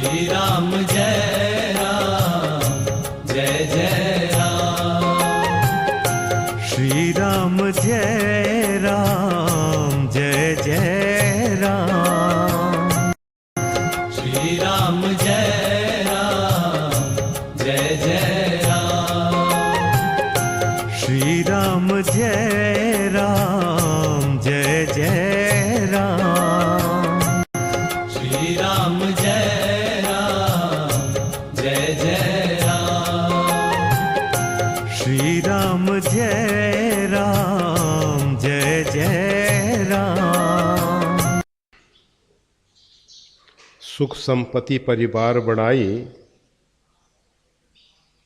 श्री राम जय राम जय जय राम। श्री राम जय राम जय जय राम। श्री राम जय राम जय जय राम। श्री राम जय राम जय जय राम। श्री राम जय राम जय जय राम। श्री राम जय राम जय जय राम। सुख संपत्ति परिवार बढ़ाई,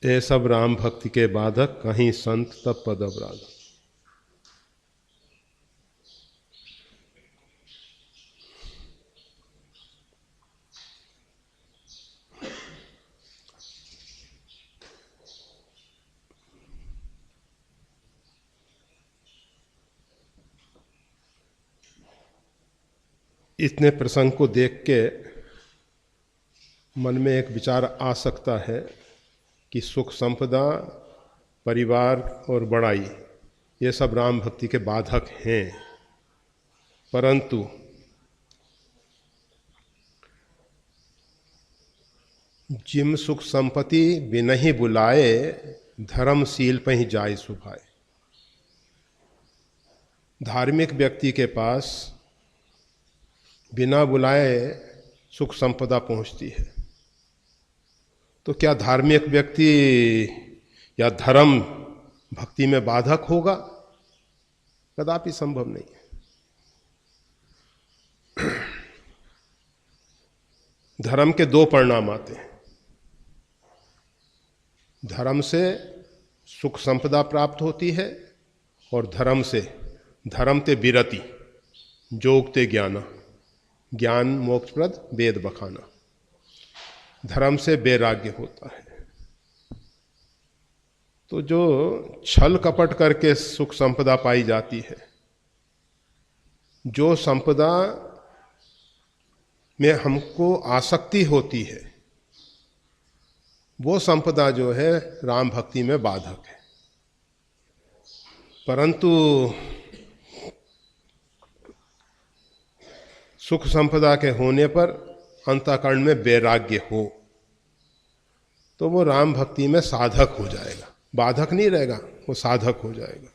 ये सब राम भक्ति के बाधक, कहीं संत तब पद अपराध। इतने प्रसंग को देख के मन में एक विचार आ सकता है कि सुख संपदा, परिवार और बड़ाई ये सब राम भक्ति के बाधक हैं, परंतु जिम सुख संपत्ति बिनहि बुलाए, धर्मशील पहि जाय सुभाए। धार्मिक व्यक्ति के पास बिना बुलाए सुख संपदा पहुंचती है, तो क्या धार्मिक व्यक्ति या धर्म भक्ति में बाधक होगा? कदापि संभव नहीं है। धर्म के दो परिणाम आते हैं। धर्म से सुख संपदा प्राप्त होती है और धर्म ते विरति, जोगते ज्ञान, ज्ञान मोक्षप्रद वेद बखाना। धर्म से वैराग्य होता है। तो जो छल कपट करके सुख संपदा पाई जाती है, जो संपदा में हमको आसक्ति होती है, वो संपदा जो है राम भक्ति में बाधक है। परंतु सुख संपदा के होने पर अंतःकरण में वैराग्य हो, तो वो राम भक्ति में साधक हो जाएगा, बाधक नहीं रहेगा, वो साधक हो जाएगा।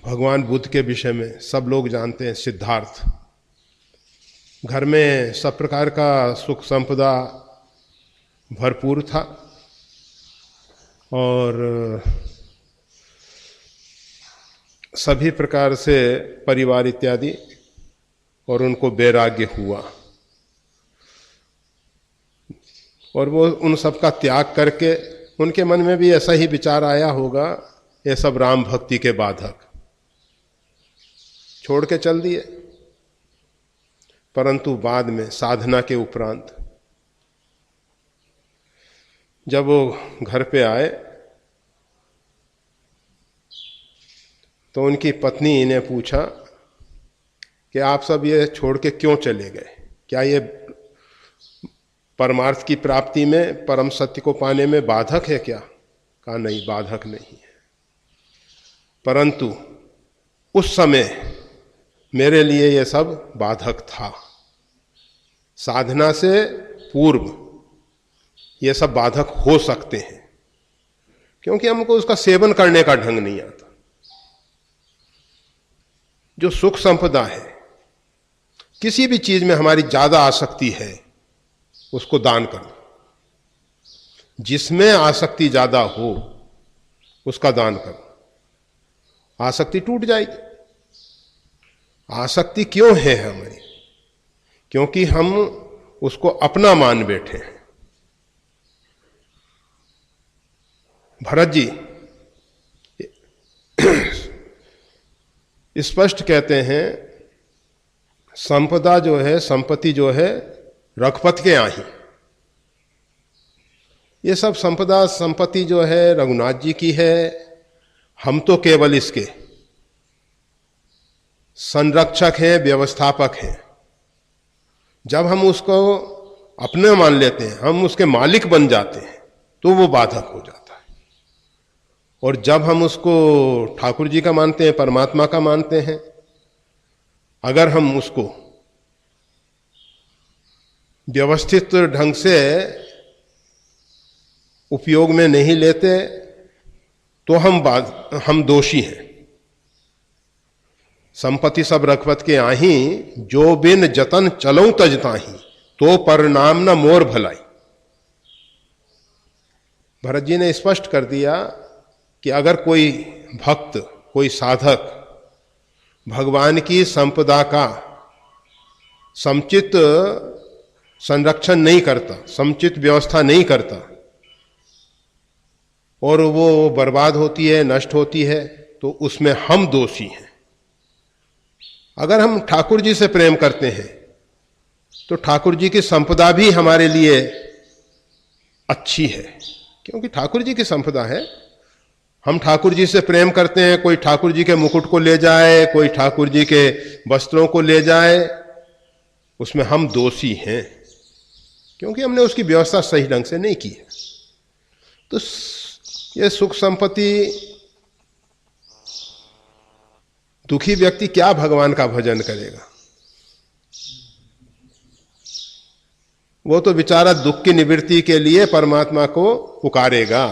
भगवान बुद्ध के विषय में सब लोग जानते हैं। सिद्धार्थ घर में सब प्रकार का सुख संपदा भरपूर था और सभी प्रकार से परिवार इत्यादि, और उनको वैराग्य हुआ और वो उन सब का त्याग करके उनके मन में भी ऐसा ही विचार आया होगा, ये सब राम भक्ति के बाधक, छोड़ के चल दिए। परंतु बाद में साधना के उपरांत जब वो घर पे आए तो उनकी पत्नी ने पूछा कि आप सब ये छोड़ के क्यों चले गए? क्या ये परमार्थ की प्राप्ति में, परम सत्य को पाने में बाधक है क्या? कहा नहीं, बाधक नहीं है, परंतु उस समय मेरे लिए ये सब बाधक था। साधना से पूर्व ये सब बाधक हो सकते हैं, क्योंकि हमको उसका सेवन करने का ढंग नहीं आता। जो सुख संपदा है, किसी भी चीज में हमारी ज्यादा आसक्ति है, उसको दान करो। जिसमें आसक्ति ज्यादा हो उसका दान करो, आसक्ति टूट जाएगी। आसक्ति क्यों है हमारी? क्योंकि हम उसको अपना मान बैठे हैं। भरत जी स्पष्ट कहते हैं, संपदा जो है, संपत्ति जो है, रघुपत के आही। ये सब संपदा संपत्ति जो है रघुनाथ जी की है, हम तो केवल इसके संरक्षक हैं, व्यवस्थापक हैं। जब हम उसको अपने मान लेते हैं, हम उसके मालिक बन जाते हैं, तो वो बाधक हो जाता है। और जब हम उसको ठाकुर जी का मानते हैं, परमात्मा का मानते हैं, अगर हम उसको व्यवस्थित ढंग से उपयोग में नहीं लेते तो हम दोषी हैं। संपत्ति सब रखवत के आही, जो बिन जतन चलऊं तजताही, तो परिणाम न मोर भलाई। भरत जी ने स्पष्ट कर दिया कि अगर कोई भक्त, कोई साधक भगवान की संपदा का समुचित संरक्षण नहीं करता, समुचित व्यवस्था नहीं करता, और वो बर्बाद होती है, नष्ट होती है, तो उसमें हम दोषी हैं। अगर हम ठाकुर जी से प्रेम करते हैं तो ठाकुर जी की संपदा भी हमारे लिए अच्छी है, क्योंकि ठाकुर जी की संपदा है। हम ठाकुर जी से प्रेम करते हैं, कोई ठाकुर जी के मुकुट को ले जाए, कोई ठाकुर जी के वस्त्रों को ले जाए, उसमें हम दोषी हैं, क्योंकि हमने उसकी व्यवस्था सही ढंग से नहीं की है। तो ये सुख संपत्ति, दुखी व्यक्ति क्या भगवान का भजन करेगा? वो तो बेचारा दुख की निवृत्ति के लिए परमात्मा को पुकारेगा,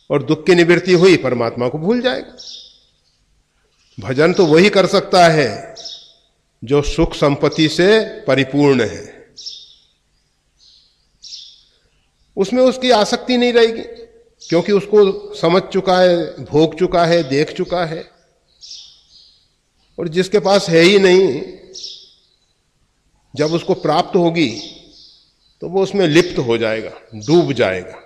और दुख की निवृत्ति हुई, परमात्मा को भूल जाएगा। भजन तो वही कर सकता है जो सुख संपत्ति से परिपूर्ण है, उसमें उसकी आसक्ति नहीं रहेगी, क्योंकि उसको समझ चुका है, भोग चुका है, देख चुका है। और जिसके पास है ही नहीं, जब उसको प्राप्त होगी तो वो उसमें लिप्त हो जाएगा, डूब जाएगा।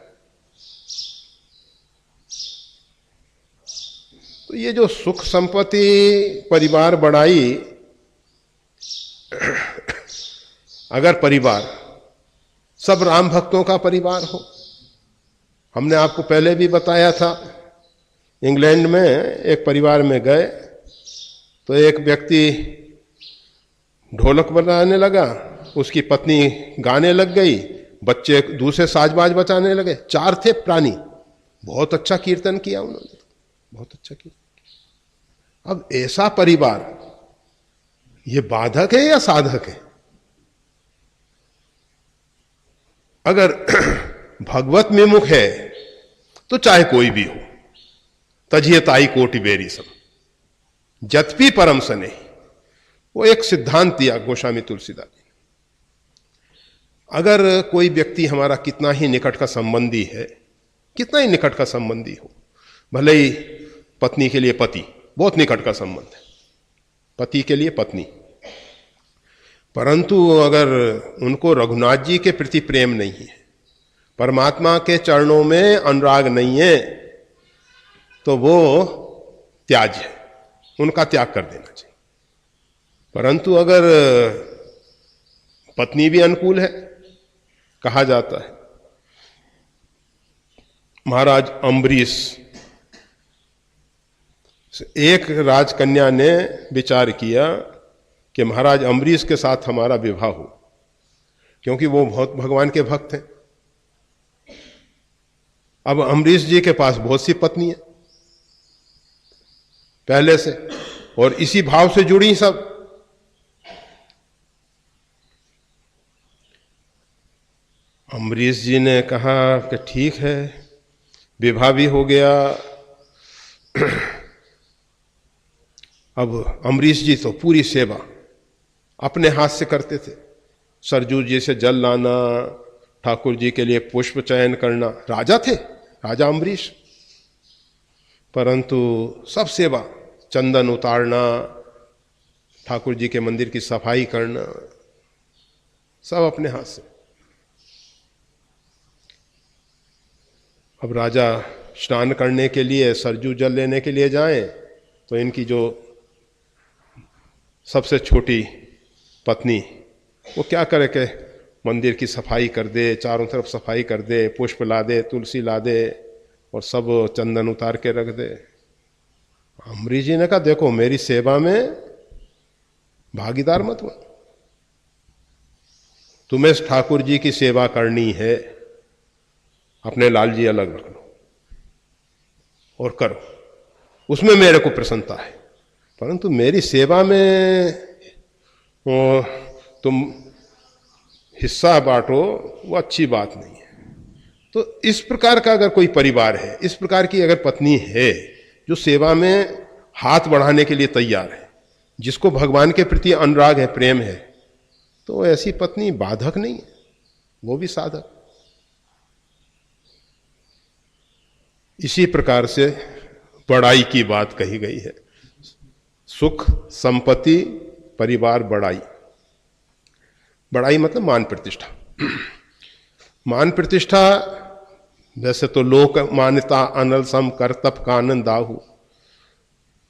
तो ये जो सुख संपत्ति, परिवार बढ़ाई, अगर परिवार सब राम भक्तों का परिवार हो, हमने आपको पहले भी बताया था, इंग्लैंड में एक परिवार में गए तो एक व्यक्ति ढोलक बजाने लगा, उसकी पत्नी गाने लग गई, बच्चे दूसरे साजबाज बजाने लगे, 4 थे प्राणी। बहुत अच्छा कीर्तन किया उन्होंने, बहुत अच्छा कीर्तन किया। अब ऐसा परिवार, ये बाधक है या साधक है? अगर भगवत विमुख है तो चाहे कोई भी हो, तजिए ताई कोटि बेरी सब, जतपि परम सने, वो एक सिद्धांत दिया गोस्वामी तुलसीदास जी ने। अगर कोई व्यक्ति हमारा कितना ही निकट का संबंधी है, कितना ही निकट का संबंधी हो, भले ही पत्नी के लिए पति बहुत निकट का संबंध है, पति के लिए पत्नी, परंतु अगर उनको रघुनाथ जी के प्रति प्रेम नहीं है, परमात्मा के चरणों में अनुराग नहीं है, तो वो त्याज्य है, उनका त्याग कर देना चाहिए। परंतु अगर पत्नी भी अनुकूल है, कहा जाता है महाराज अम्बरीश, एक राजकन्या ने विचार किया कि महाराज अम्बरीश के साथ हमारा विवाह हो, क्योंकि वो बहुत भगवान के भक्त हैं। अब अम्बरीश जी के पास बहुत सी पत्नी है पहले से, और इसी भाव से जुड़ी सब। अम्बरीश जी ने कहा कि ठीक है, विवाह भी हो गया। अब अम्बरीश जी तो पूरी सेवा अपने हाथ से करते थे, सरजू जी से जल लाना, ठाकुर जी के लिए पुष्प चयन करना। राजा थे, राजा अम्बरीश, परंतु सब सेवा, चंदन उतारना, ठाकुर जी के मंदिर की सफाई करना, सब अपने हाथ से। अब राजा स्नान करने के लिए, सरजू जल लेने के लिए जाएं, तो इनकी जो सबसे छोटी पत्नी, वो क्या करे कि मंदिर की सफाई कर दे, चारों तरफ सफाई कर दे, पुष्प ला दे, तुलसी ला दे, और सब चंदन उतार के रख दे। अम्बरीश जी ने कहा देखो, मेरी सेवा में भागीदार मत बन, तुम्हें ठाकुर जी की सेवा करनी है, अपने लाल जी अलग रख लो और करो, उसमें मेरे को प्रसन्नता है। परंतु मेरी सेवा में तुम हिस्सा बांटो, वो अच्छी बात नहीं है। तो इस प्रकार का अगर कोई परिवार है, इस प्रकार की अगर पत्नी है जो सेवा में हाथ बढ़ाने के लिए तैयार है, जिसको भगवान के प्रति अनुराग है, प्रेम है, तो ऐसी पत्नी बाधक नहीं है, वो भी साधक। इसी प्रकार से बड़ाई की बात कही गई है। सुख, संपत्ति, परिवार, बड़ाई। बड़ाई मतलब मान प्रतिष्ठा। मान प्रतिष्ठा वैसे तो लोक मान्यता, अनल सम कर तप कानन दाहु,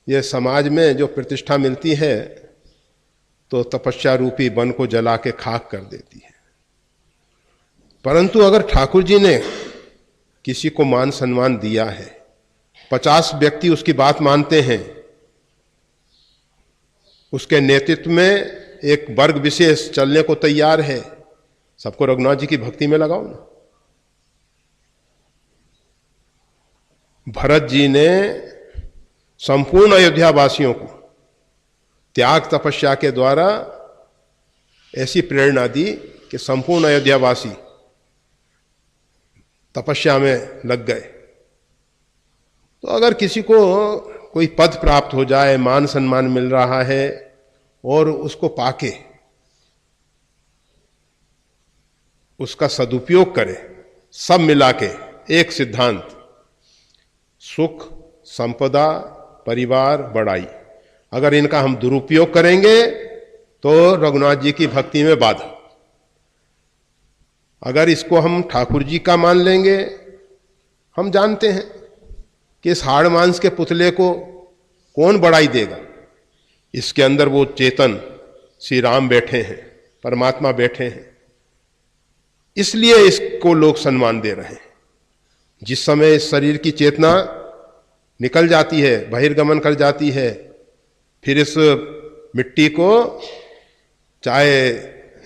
ये समाज में जो प्रतिष्ठा मिलती है तो तपस्या रूपी वन को जला के खाक कर देती है। परंतु अगर ठाकुर जी ने किसी को मान सम्मान दिया है, 50 व्यक्ति उसकी बात मानते हैं, उसके नेतृत्व में एक वर्ग विशेष चलने को तैयार है, सबको रघुनाथ जी की भक्ति में लगाओ ना। भरत जी ने संपूर्ण अयोध्या वासियों को त्याग तपस्या के द्वारा ऐसी प्रेरणा दी कि संपूर्ण अयोध्या वासी तपस्या में लग गए। तो अगर किसी को कोई पद प्राप्त हो जाए, मान सम्मान मिल रहा है और उसको पाके उसका सदुपयोग करे, सब मिला के एक सिद्धांत, सुख, संपदा, परिवार, बड़ाई, अगर इनका हम दुरुपयोग करेंगे तो रघुनाथ जी की भक्ति में बाधा। अगर इसको हम ठाकुर जी का मान लेंगे, हम जानते हैं कि इस हाड़ मांस के पुतले को कौन बड़ाई देगा, इसके अंदर वो चेतन श्री राम बैठे हैं, परमात्मा बैठे हैं, इसलिए इसको लोग सम्मान दे रहे हैं। जिस समय इस शरीर की चेतना निकल जाती है, बहिर्गमन कर जाती है, फिर इस मिट्टी को चाहे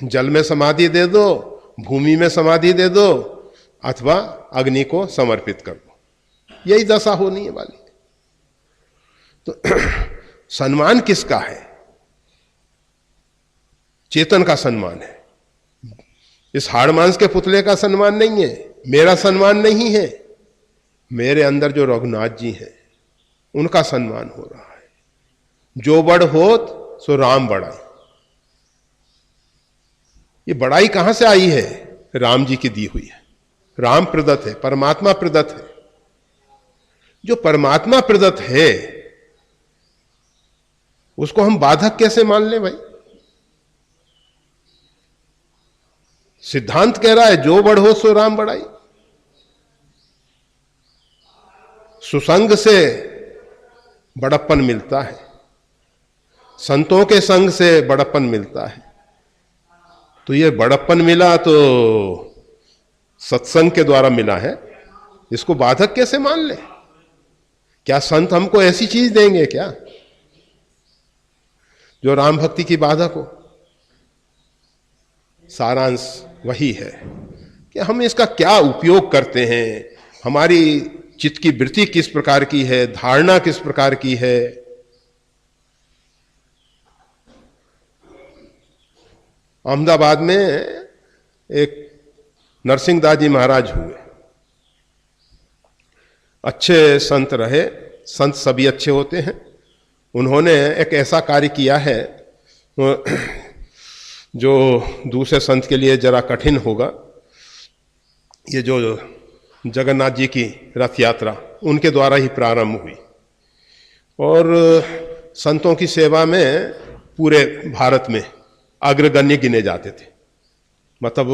जल में समाधि दे दो, भूमि में समाधि दे दो, अथवा अग्नि को समर्पित कर दो, यही दशा होनी है वाली। तो सम्मान किसका है? चेतन का सम्मान है, इस हाड़ मांस के पुतले का सम्मान नहीं है, मेरा सम्मान नहीं है, मेरे अंदर जो रघुनाथ जी हैं उनका सम्मान हो रहा है। जो बड़ होत सो राम बड़ाई। ये बड़ाई कहां से आई है? राम जी की दी हुई है, राम प्रदत्त है, परमात्मा प्रदत्त है। जो परमात्मा प्रदत्त है उसको हम बाधक कैसे मान लें भाई? सिद्धांत कह रहा है जो बड़ हो सो राम बड़ाई। सुसंग से बड़प्पन मिलता है, संतों के संग से बड़प्पन मिलता है। तो ये बड़प्पन मिला तो सत्संग के द्वारा मिला है, इसको बाधक कैसे मान ले? क्या संत हमको ऐसी चीज देंगे क्या जो राम भक्ति की बाधक हो? सारांश वही है कि हम इसका क्या उपयोग करते हैं, हमारी चित्त की वृत्ति किस प्रकार की है, धारणा किस प्रकार की है। अहमदाबाद में एक नरसिंहदास जी महाराज हुए, अच्छे संत रहे, संत सभी अच्छे होते हैं। उन्होंने एक ऐसा कार्य किया है जो दूसरे संत के लिए जरा कठिन होगा। ये जो जगन्नाथ जी की रथ यात्रा उनके द्वारा ही प्रारंभ हुई और संतों की सेवा में पूरे भारत में अग्रगण्य गिने जाते थे, मतलब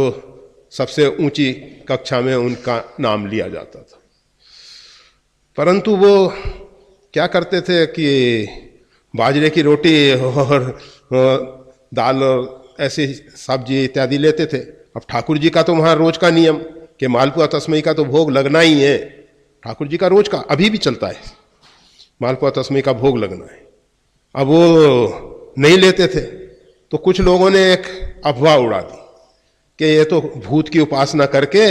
सबसे ऊंची कक्षा में उनका नाम लिया जाता था। परंतु वो क्या करते थे कि बाजरे की रोटी और दाल ऐसी सब्जी इत्यादि लेते थे। अब ठाकुर जी का तो वहाँ रोज का नियम कि मालपुआ तस्मई का तो भोग लगना ही है, ठाकुर जी का रोज का अभी भी चलता है, मालपुआ तस्मई का भोग लगना है। अब वो नहीं लेते थे तो कुछ लोगों ने एक अफवाह उड़ा दी कि ये तो भूत की उपासना करके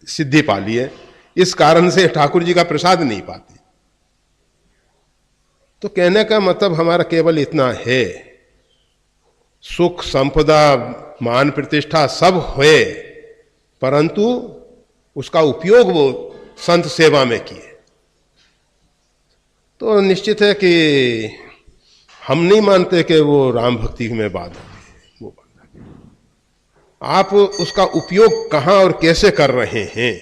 सिद्धि पा ली है, इस कारण से ठाकुर जी का प्रसाद नहीं पाते। तो कहने का मतलब हमारा केवल इतना है, सुख संपदा मान प्रतिष्ठा सब हुए, परंतु उसका उपयोग वो संत सेवा में किए। तो निश्चित है कि हम नहीं मानते कि वो राम भक्ति में बाधक है, वो बाधक है। आप उसका उपयोग कहां और कैसे कर रहे हैं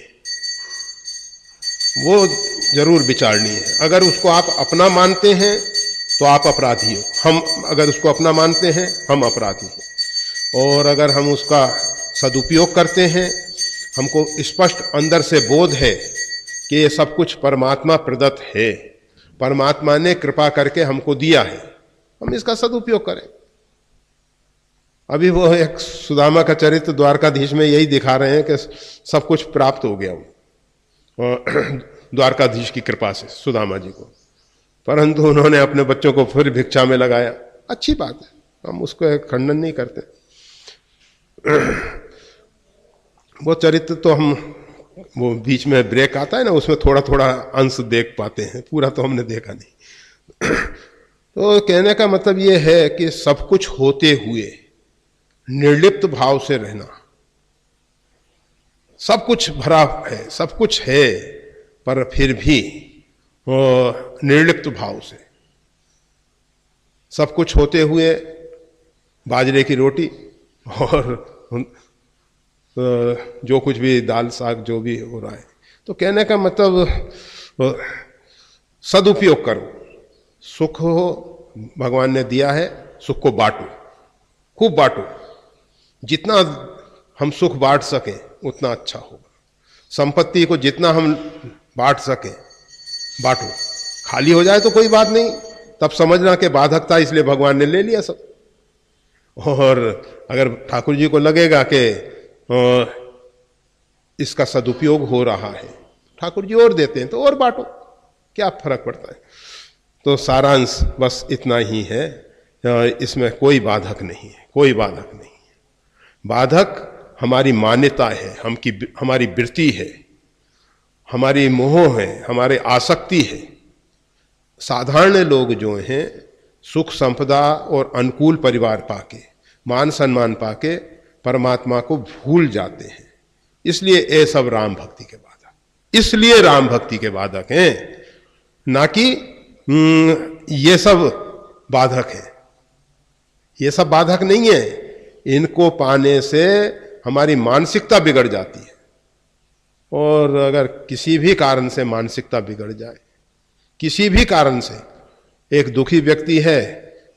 वो जरूर विचारनीय है। अगर उसको आप अपना मानते हैं तो आप अपराधी हो, हम अगर उसको अपना मानते हैं हम अपराधी हैं। और अगर हम उसका सदुपयोग करते हैं, हमको स्पष्ट अंदर से बोध है कि ये सब कुछ परमात्मा प्रदत्त है, परमात्मा ने कृपा करके हमको दिया है, हम इसका सदुपयोग करें। अभी वो एक सुदामा का चरित्र द्वारकाधीश में यही दिखा रहे हैं कि सब कुछ प्राप्त हो गया द्वारकाधीश की कृपा से सुदामा जी को, परंतु उन्होंने अपने बच्चों को फिर भिक्षा में लगाया। अच्छी बात है, हम उसको खंडन नहीं करते। वो चरित्र तो हम, वो बीच में ब्रेक आता है ना, उसमें थोड़ा थोड़ा अंश देख पाते हैं, पूरा तो हमने देखा नहीं। तो कहने का मतलब ये है कि सब कुछ होते हुए निर्लिप्त भाव से रहना। सब कुछ भरा है, सब कुछ है, पर फिर भी निर्लिप्त भाव से। सब कुछ होते हुए बाजरे की रोटी और जो कुछ भी दाल साग जो भी हो रहा है, तो कहने का मतलब सदुपयोग करो। सुख हो, भगवान ने दिया है, सुख को बांटो, खूब बांटो। जितना हम सुख बांट सकें उतना अच्छा होगा। संपत्ति को जितना हम बांट सकें बांटो। खाली हो जाए तो कोई बात नहीं, तब समझना कि बाधकता इसलिए भगवान ने ले लिया सब। और अगर ठाकुर जी को लगेगा कि इसका सदुपयोग हो रहा है, ठाकुर जी और देते हैं तो और बांटो, क्या फर्क पड़ता है। तो सारांश बस इतना ही है, इसमें कोई बाधक नहीं है, कोई बाधक नहीं है। बाधक हमारी मान्यता है, हमारी वृत्ति है, हमारी मोह है, हमारी आसक्ति है। साधारण लोग जो हैं सुख संपदा और अनुकूल परिवार पाके, मान सम्मान पाके परमात्मा को भूल जाते हैं। इसलिए ये सब राम भक्ति के बाधक, इसलिए राम भक्ति के बाधक हैं, ना कि ये सब बाधक है। ये सब बाधक नहीं है। इनको पाने से हमारी मानसिकता बिगड़ जाती है। और अगर किसी भी कारण से मानसिकता बिगड़ जाए, किसी भी कारण से, एक दुखी व्यक्ति है,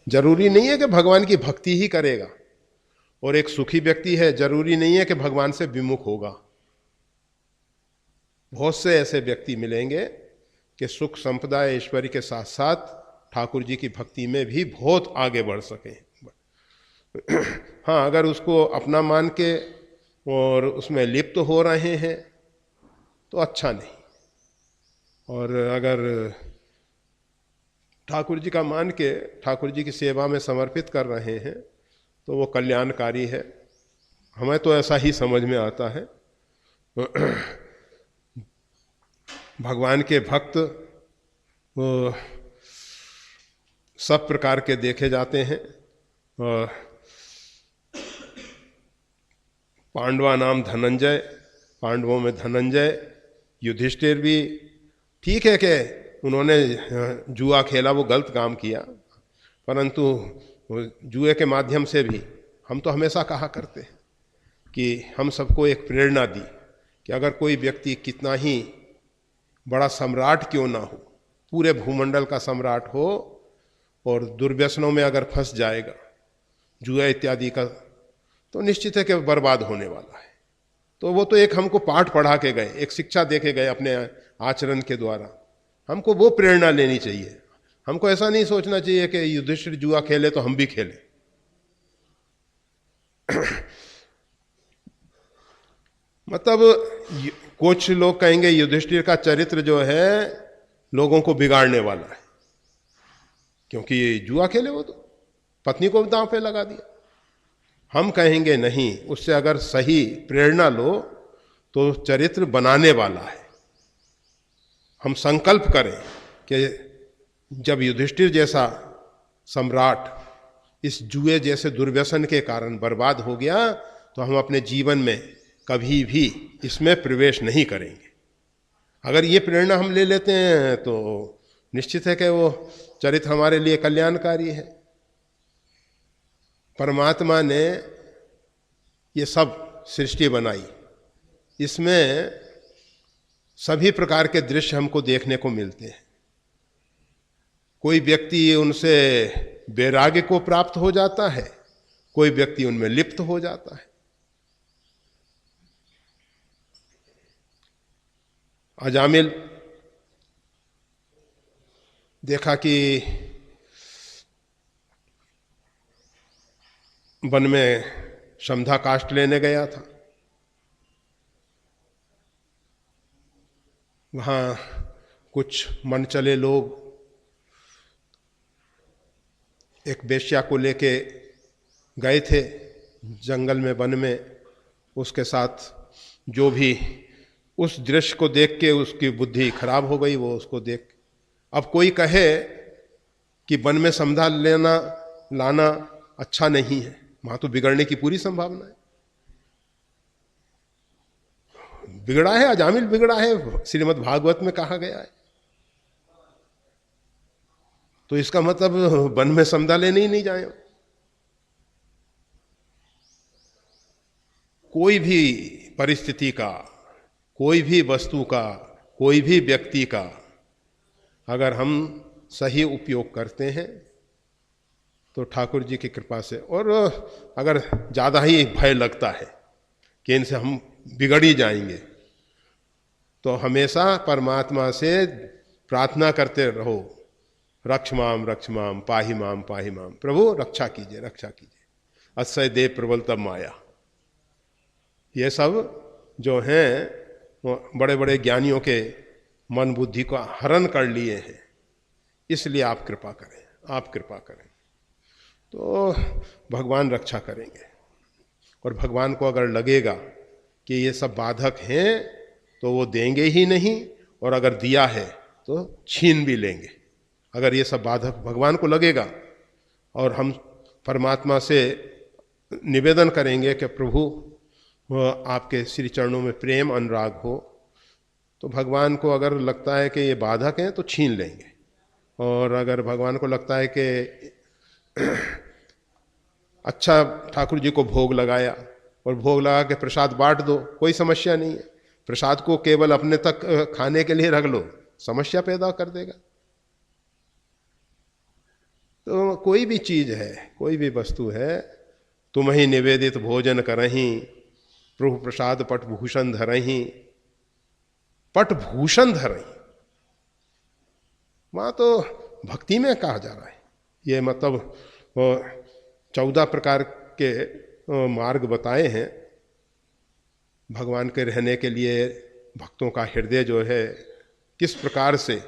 जरूरी नहीं है कि भगवान की भक्ति ही करेगा, और एक सुखी व्यक्ति है, जरूरी नहीं है कि भगवान से विमुख होगा। बहुत से ऐसे व्यक्ति मिलेंगे कि सुख संपदा ऐश्वर्य के साथ साथ ठाकुर जी की भक्ति में भी बहुत आगे बढ़ सके। हाँ, अगर उसको अपना मान के और उसमें लिप्त हो रहे हैं तो अच्छा नहीं, और अगर ठाकुर जी का मान के ठाकुर जी की सेवा में समर्पित कर रहे हैं तो वो कल्याणकारी है। हमें तो ऐसा ही समझ में आता है। भगवान के भक्त वो सब प्रकार के देखे जाते हैं। पांडवा नाम धनंजय, पांडवों में धनंजय, युधिष्ठिर भी ठीक है कि उन्होंने जुआ खेला, वो गलत काम किया, परंतु जुए के माध्यम से भी हम तो हमेशा कहा करते हैं कि हम सबको एक प्रेरणा दी कि अगर कोई व्यक्ति कितना ही बड़ा सम्राट क्यों ना हो, पूरे भूमंडल का सम्राट हो, और दुर्व्यसनों में अगर फंस जाएगा, जुआ इत्यादि का, तो निश्चित है कि बर्बाद होने वाला है। तो वो तो एक हमको पाठ पढ़ा के गए, एक शिक्षा दे के गए अपने आचरण के द्वारा। हमको वो प्रेरणा लेनी चाहिए। हमको ऐसा नहीं सोचना चाहिए कि युधिष्ठिर जुआ खेले तो हम भी खेलें। मतलब कुछ लोग कहेंगे युधिष्ठिर का चरित्र जो है लोगों को बिगाड़ने वाला है, क्योंकि जुआ खेले वो तो पत्नी को दांव पे लगा दिया। हम कहेंगे नहीं, उससे अगर सही प्रेरणा लो तो चरित्र बनाने वाला है। हम संकल्प करें कि जब युधिष्ठिर जैसा सम्राट इस जुए जैसे दुर्व्यसन के कारण बर्बाद हो गया, तो हम अपने जीवन में कभी भी इसमें प्रवेश नहीं करेंगे। अगर ये प्रेरणा हम ले लेते हैं तो निश्चित है कि वो चरित्र हमारे लिए कल्याणकारी है। परमात्मा ने ये सब सृष्टि बनाई, इसमें सभी प्रकार के दृश्य हमको देखने को मिलते हैं। कोई व्यक्ति उनसे वैराग्य को प्राप्त हो जाता है, कोई व्यक्ति उनमें लिप्त हो जाता है। अजामिल देखा कि वन में शमधा काष्ठ लेने गया था, वहां कुछ मन चले लोग एक वेश्या को लेके गए थे जंगल में, वन में। उसके साथ जो भी उस दृश्य को देख के उसकी बुद्धि खराब हो गई, वो उसको देख। अब कोई कहे कि वन में समधा लेना लाना अच्छा नहीं है, वहां तो बिगड़ने की पूरी संभावना है। बिगड़ा है, अजामिल बिगड़ा है, श्रीमद् भागवत में कहा गया है। तो इसका मतलब वन में समधा लेने ही नहीं जाए। कोई भी परिस्थिति का, कोई भी वस्तु का, कोई भी व्यक्ति का अगर हम सही उपयोग करते हैं तो ठाकुर जी की कृपा से, और अगर ज़्यादा ही भय लगता है कि इनसे हम बिगड़ ही जाएंगे, तो हमेशा परमात्मा से प्रार्थना करते रहो, रक्ष माम पाहि माम, प्रभु रक्षा कीजिए, रक्षा कीजिए। अस्य देव प्रबल तब माया। ये सब जो हैं बड़े बड़े ज्ञानियों के मन बुद्धि को हरण कर लिए हैं, इसलिए आप कृपा करें, आप कृपा करें तो भगवान रक्षा करेंगे। और भगवान को अगर लगेगा कि ये सब बाधक हैं तो वो देंगे ही नहीं, और अगर दिया है तो छीन भी लेंगे। अगर ये सब बाधक भगवान को लगेगा और हम परमात्मा से निवेदन करेंगे कि प्रभु आपके श्री चरणों में प्रेम अनुराग हो, तो भगवान को अगर लगता है कि ये बाधक हैं तो छीन लेंगे। और अगर भगवान को लगता है कि अच्छा ठाकुर जी को भोग लगाया और भोग लगा के प्रसाद बांट दो, कोई समस्या नहीं है। प्रसाद को केवल अपने तक खाने के लिए रख लो, समस्या पैदा कर देगा। तो कोई भी चीज है, कोई भी वस्तु है, तुम ही निवेदित भोजन करही, प्रभु प्रसाद पट भूषण धरही। पट भूषण धरही, वहां तो भक्ति में कहा जा रहा है। ये मतलब 14 प्रकार के मार्ग बताए हैं भगवान के रहने के लिए। भक्तों का हृदय जो है किस प्रकार से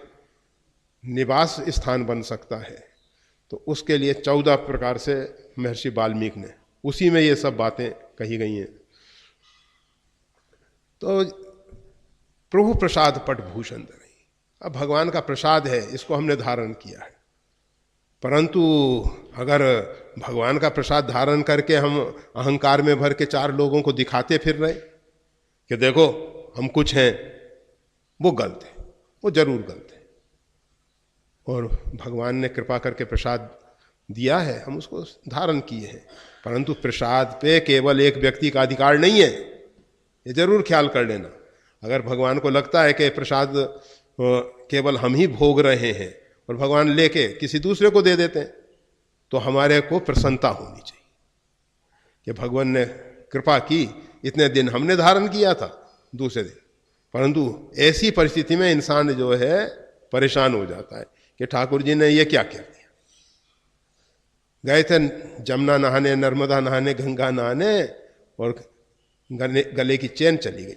निवास स्थान बन सकता है, तो उसके लिए 14 प्रकार से महर्षि वाल्मीकि ने, उसी में ये सब बातें कही गई हैं। तो प्रभु प्रसाद पट भूषण धरही, अब भगवान का प्रसाद है, इसको हमने धारण किया है। परंतु अगर भगवान का प्रसाद धारण करके हम अहंकार में भर के 4 लोगों को दिखाते फिर रहे कि देखो हम कुछ हैं, वो गलत है, वो जरूर गलत है। और भगवान ने कृपा करके प्रसाद दिया है, हम उसको धारण किए हैं। परंतु प्रसाद पे केवल एक व्यक्ति का अधिकार नहीं है, ये जरूर ख्याल कर लेना। अगर भगवान को लगता है कि प्रसाद केवल हम ही भोग रहे हैं और भगवान लेके किसी दूसरे को दे देते हैं, तो हमारे को प्रसन्नता होनी चाहिए कि भगवान ने कृपा की, इतने दिन हमने धारण किया था, दूसरे दिन। परंतु ऐसी परिस्थिति में इंसान जो है परेशान हो जाता है कि ठाकुर जी ने ये क्या कह दिया। गए थे जमुना नहाने, नर्मदा नहाने, गंगा नहाने, और गले की चेन चली गई।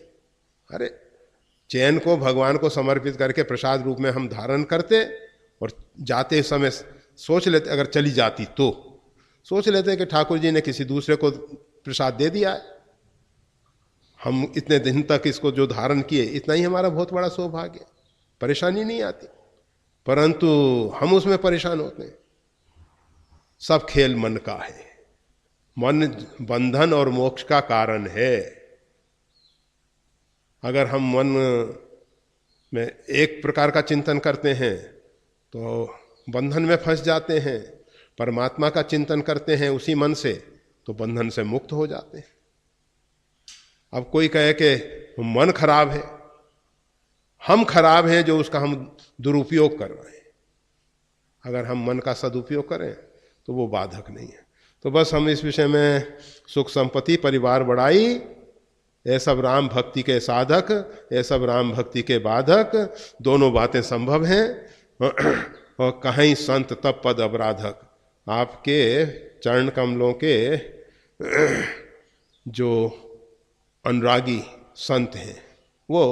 अरे चैन को भगवान को समर्पित करके प्रसाद रूप में हम धारण करते और जाते समय सोच लेते अगर चली जाती तो सोच लेते हैं कि ठाकुर जी ने किसी दूसरे को प्रसाद दे दिया है, हम इतने दिन तक इसको जो धारण किए, इतना ही हमारा बहुत बड़ा सौभाग्य, परेशानी नहीं आती। परंतु हम उसमें परेशान होते हैं। सब खेल मन का है, मन बंधन और मोक्ष का कारण है। अगर हम मन में एक प्रकार का चिंतन करते हैं तो बंधन में फंस जाते हैं, परमात्मा का चिंतन करते हैं उसी मन से तो बंधन से मुक्त हो जाते हैं। अब कोई कहे कि मन खराब है, हम खराब हैं जो उसका हम दुरुपयोग कर रहे हैं। अगर हम मन का सदुपयोग करें तो वो बाधक नहीं है। तो बस हम इस विषय में सुख संपत्ति परिवार बढ़ाई, ये सब राम भक्ति के साधक, ये सब राम भक्ति के बाधक, दोनों बातें संभव हैं। और कहीं संत तब पद अपराधक, आपके चरण कमलों के जो अनुरागी संत हैं वो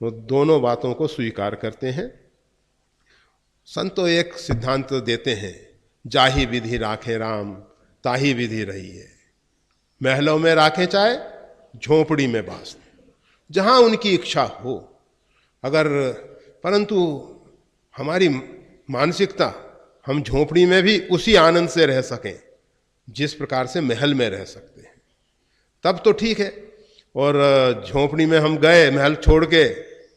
दोनों बातों को स्वीकार करते हैं। संत तो एक सिद्धांत देते हैं, जाही विधि राखे राम ताही विधि रही है। महलों में राखे चाहे झोपड़ी में बास, जहां उनकी इच्छा हो। अगर परंतु हमारी मानसिकता, हम झोपड़ी में भी उसी आनंद से रह सकें जिस प्रकार से महल में रह सकते हैं, तब तो ठीक है। और झोपड़ी में हम गए, महल छोड़ के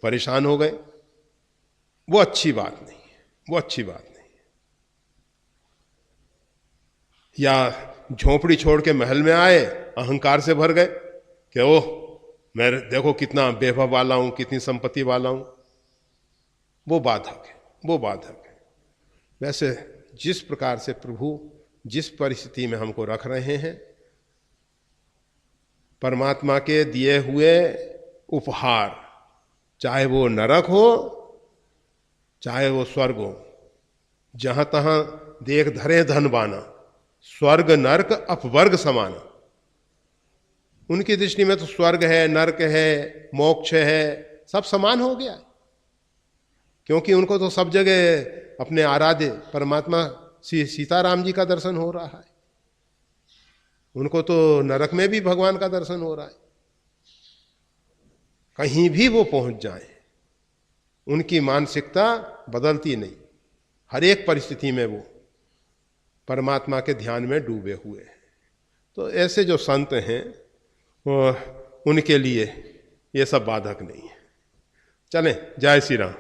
परेशान हो गए, वो अच्छी बात नहीं है, वो अच्छी बात नहीं है। या झोपड़ी छोड़ के महल में आए, अहंकार से भर गए कि ओह मैं देखो कितना वैभव वाला हूं, कितनी संपत्ति वाला हूं, वो बाधक है, वो बाधक है। वैसे जिस प्रकार से प्रभु जिस परिस्थिति में हमको रख रहे हैं, परमात्मा के दिए हुए उपहार, चाहे वो नरक हो चाहे वो स्वर्ग हो, जहां तहां देख धरे धन बाना, स्वर्ग नरक अपवर्ग समाना। उनकी दृष्टि में तो स्वर्ग है, नरक है, मोक्ष है, सब समान हो गया, क्योंकि उनको तो सब जगह अपने आराध्य परमात्मा सीताराम जी का दर्शन हो रहा है। उनको तो नरक में भी भगवान का दर्शन हो रहा है। कहीं भी वो पहुंच जाए, उनकी मानसिकता बदलती नहीं, हर एक परिस्थिति में वो परमात्मा के ध्यान में डूबे हुए हैं। तो ऐसे जो संत हैं वो, उनके लिए ये सब बाधक नहीं है। चलें, जय श्री राम।